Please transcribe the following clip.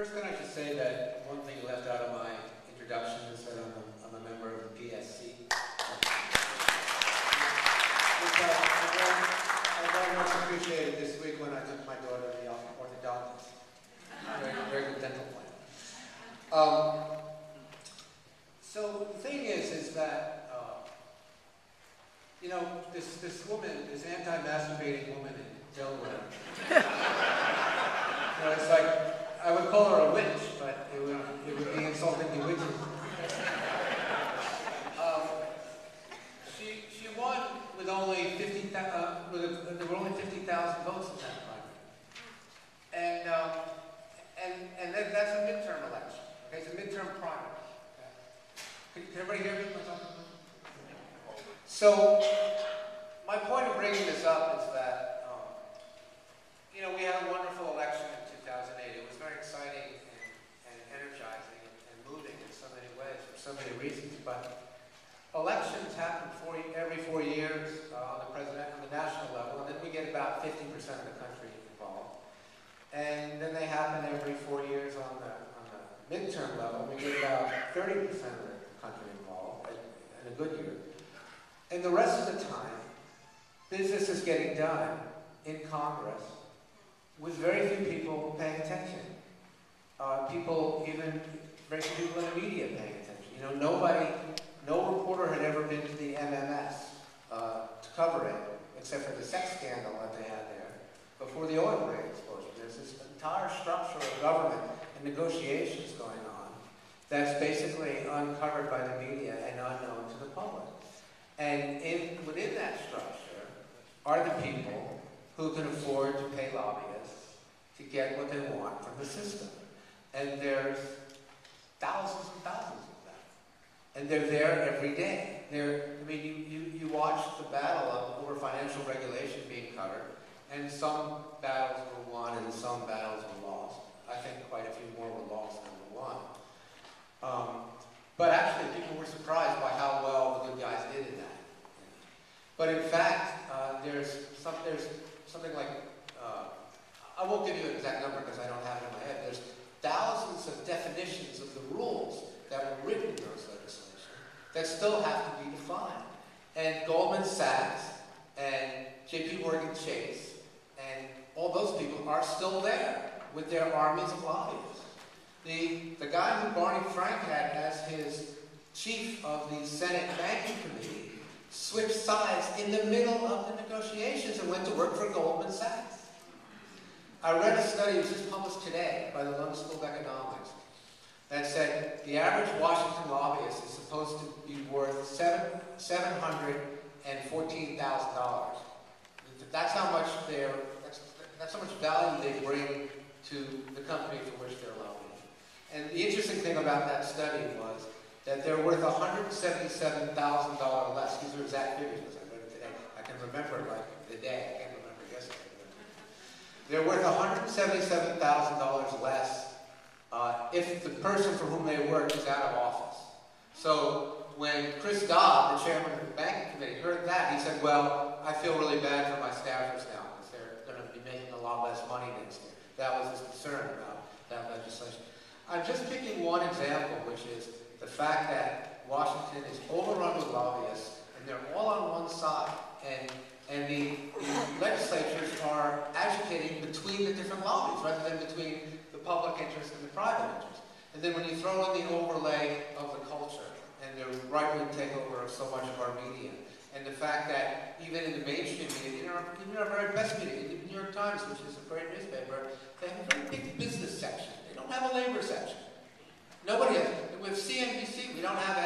First, can I just say that one thing left out of my introduction is that I'm a member of the PSC. I very much appreciated this week when I took my daughter to the orthodontist. Very good dental plan. So the thing is that you know, this woman, this anti-masturbating woman in Delaware. You know, it's like, I would call her a witch, but it would be insulting to witches. She won with only 50,000, there were only 50,000 votes in that primary. And that's a midterm election. Okay, it's a midterm primary. Okay. Can everybody hear me? So, my point of bringing this up is that, you know, we had a wonderful election in 2008. It was very exciting and energizing and moving in so many ways for so many reasons. But elections happen every 4 years on the national level, and then we get about 50% of the country involved. And then they happen every 4 years on the midterm level. We get about 30% of the country involved in a good year. And the rest of the time, business is getting done in Congress with very few people paying attention. Very few people in the media paying attention. You know, no reporter had ever been to the MMS to cover it, except for the sex scandal that they had there before the oil rig explosion. There's this entire structure of government and negotiations going on that's basically uncovered by the media and unknown to the public. And within that structure are the people who can afford to pay lobbyists to get what they want from the system. And there's thousands and thousands of them. And they're there every day. You watch the battle over financial regulation being covered, and some battles were won and some battles were lost. I think quite a few more were lost than were won. But actually, people were surprised by how well the good guys did in that. But in fact, there's something like, I won't give you an exact number because I don't have it in my head. There's thousands of definitions of the rules that were written in those legislation that still have to be defined. And Goldman Sachs and JP Morgan Chase and all those people are still there with their armies of lobbyists. The guy who Barney Frank had as his chief of the Senate Banking Committee switched sides in the middle of the negotiations and went to work for Goldman Sachs. I read a study, it was just published today by the London School of Economics, that said the average Washington lobbyist is supposed to be worth $714,000. That's how much that's how much value they bring to the company for which they're lobbying. And the interesting thing about that study was that they're worth $177,000 less. These are exact figures because I read it today. I can remember like the day. I can't remember yesterday. They're worth $177,000 less if the person for whom they work is out of office. So when Chris Dodd, the chairman of the banking committee, heard that, he said, well, I feel really bad for my staffers now because they're going to be making a lot less money next year. That was his concern about that legislation. I'm just picking one example, which is the fact that Washington is overrun with lobbyists, and they're all on one side, and the legislatures are agitating between the different lobbies, rather than between the public interest and the private interest. And then when you throw in the overlay of the culture, and the right-wing takeover of so much of our media, and the fact that even in the mainstream media, even our very best media, the New York Times, which is a great newspaper, they have a very big business section. They don't have a labor section. Nobody has. With CNBC, we don't have